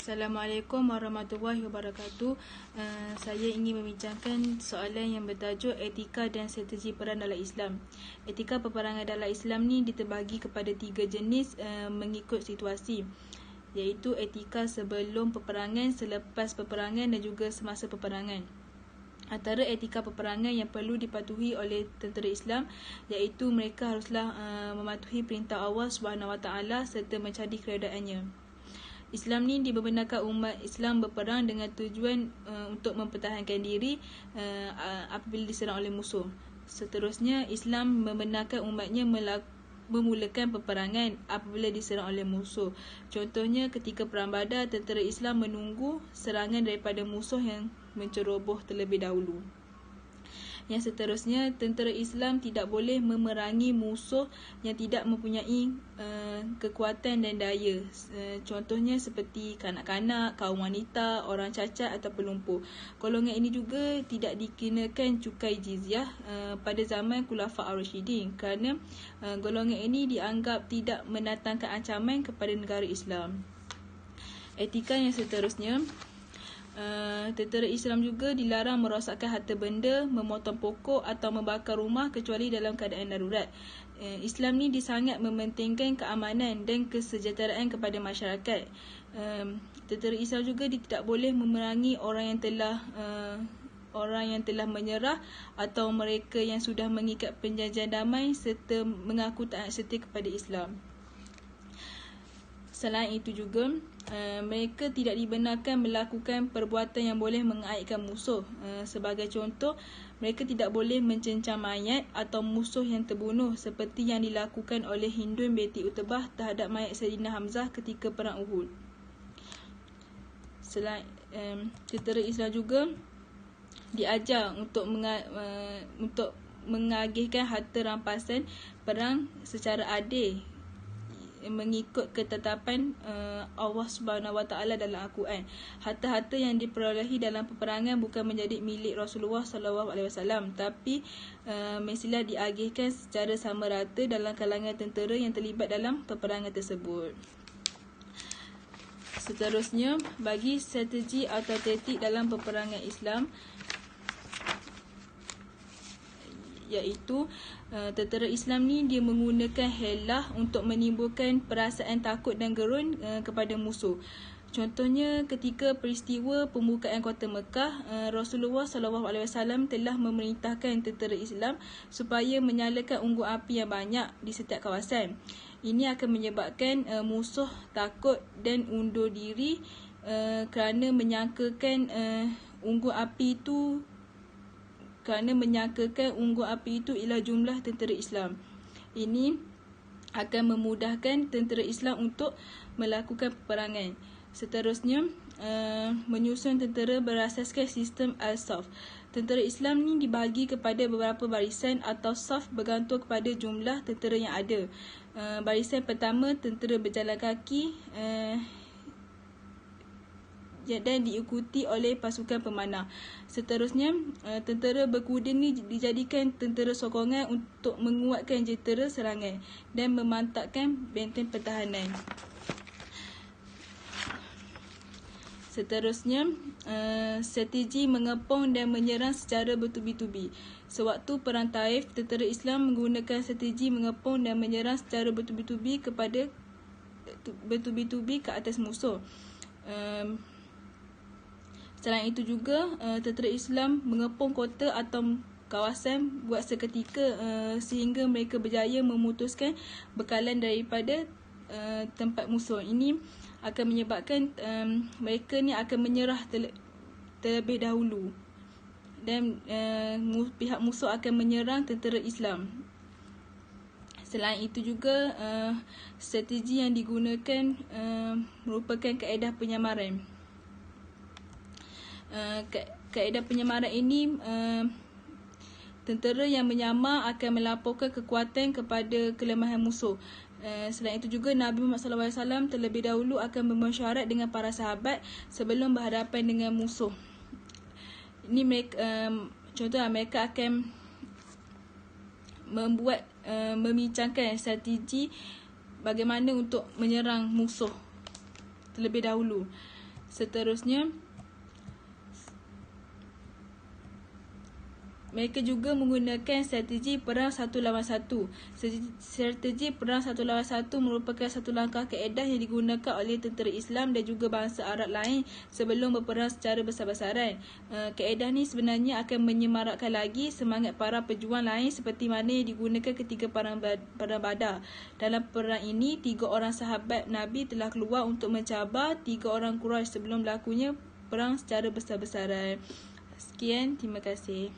Assalamualaikum warahmatullahi wabarakatuh. Saya ingin membincangkan soalan yang bertajuk etika dan strategi perang dalam Islam. Etika peperangan dalam Islam ni diterbagi kepada 3 jenis mengikut situasi, iaitu etika sebelum peperangan, selepas peperangan dan juga semasa peperangan. Antara etika peperangan yang perlu dipatuhi oleh tentera Islam iaitu mereka haruslah mematuhi perintah Allah SWT serta mencari keredaannya. Islam ni dibenarkan umat Islam berperang dengan tujuan untuk mempertahankan diri apabila diserang oleh musuh. Seterusnya, Islam membenarkan umatnya memulakan peperangan apabila diserang oleh musuh. Contohnya, ketika Perang Badar, tentera Islam menunggu serangan daripada musuh yang menceroboh terlebih dahulu. Yang seterusnya, tentera Islam tidak boleh memerangi musuh yang tidak mempunyai kekuatan dan daya. Contohnya seperti kanak-kanak, kaum wanita, orang cacat atau pelumpuh. Golongan ini juga tidak dikenakan cukai jizyah pada zaman Khulafa' ar-Rasyidin kerana golongan ini dianggap tidak mendatangkan ancaman kepada negara Islam. Etika yang seterusnya, tentera Islam juga dilarang merosakkan harta benda, memotong pokok atau membakar rumah kecuali dalam keadaan darurat. Islam ni disangat mementingkan keamanan dan kesejahteraan kepada masyarakat. Tentera Islam juga tidak boleh memerangi orang yang telah menyerah atau mereka yang sudah mengikat perjanjian damai serta mengaku taat setia kepada Islam. Selain itu juga, mereka tidak dibenarkan melakukan perbuatan yang boleh mengaibkan musuh. Sebagai contoh, mereka tidak boleh mencencam mayat atau musuh yang terbunuh seperti yang dilakukan oleh Hindun binti Utbah terhadap mayat Sayyidina Hamzah ketika Perang Uhud. Selain tentera Islam juga diajar untuk mengagihkan harta rampasan perang secara adil mengikut ketetapan Allah SWT dalam Al-Quran. Harta-harta yang diperolehi dalam peperangan bukan menjadi milik Rasulullah SAW, tapi mestilah diagihkan secara sama rata dalam kalangan tentera yang terlibat dalam peperangan tersebut. Seterusnya, bagi strategi atau taktik dalam peperangan Islam, iaitu tentera Islam ni dia menggunakan helah untuk menimbulkan perasaan takut dan gerun kepada musuh. Contohnya ketika peristiwa pembukaan kota Mekah, Rasulullah SAW telah memerintahkan tentera Islam supaya menyalakan unggun api yang banyak di setiap kawasan. Ini akan menyebabkan musuh takut dan undur diri kerana menyangkakan unggun api itu ialah jumlah tentera Islam. Ini akan memudahkan tentera Islam untuk melakukan peperangan. Seterusnya, menyusun tentera berasaskan sistem al-saf. Tentera Islam ni dibagi kepada beberapa barisan atau saf bergantung kepada jumlah tentera yang ada. Barisan pertama, tentera berjalan kaki dan diikuti oleh pasukan pemanah. Seterusnya, tentera berkuda ni dijadikan tentera sokongan untuk menguatkan jentera serangan dan memantapkan benteng pertahanan. Seterusnya, strategi mengepung dan menyerang secara bertubi-tubi. Sewaktu Perang Taif, tentera Islam menggunakan strategi mengepung dan menyerang secara bertubi-tubi ke atas musuh. Selain itu juga, tentera Islam mengepung kota atau kawasan buat seketika sehingga mereka berjaya memutuskan bekalan daripada tempat musuh. Ini akan menyebabkan mereka ni akan menyerah terlebih dahulu dan pihak musuh akan menyerang tentera Islam. Selain itu juga, strategi yang digunakan merupakan kaedah penyamaran. Kaedah penyamaran ini, tentera yang menyamar akan melaporkan kekuatan kepada kelemahan musuh. Selain itu juga, Nabi Muhammad SAW terlebih dahulu akan bermesyuarat dengan para sahabat sebelum berhadapan dengan musuh. Ini contohnya mereka akan membincangkan strategi bagaimana untuk menyerang musuh terlebih dahulu. Seterusnya, mereka juga menggunakan strategi perang satu lawan satu. Strategi perang satu lawan satu merupakan satu langkah kaedah yang digunakan oleh tentera Islam dan juga bangsa Arab lain sebelum berperang secara besar-besaran. Kaedah ni sebenarnya akan menyemarakkan lagi semangat para pejuang lain seperti mana yang digunakan ketika perang Badar. Dalam perang ini, 3 orang sahabat Nabi telah keluar untuk mencabar 3 orang Quraisy sebelum berlakunya perang secara besar-besaran. Sekian, terima kasih.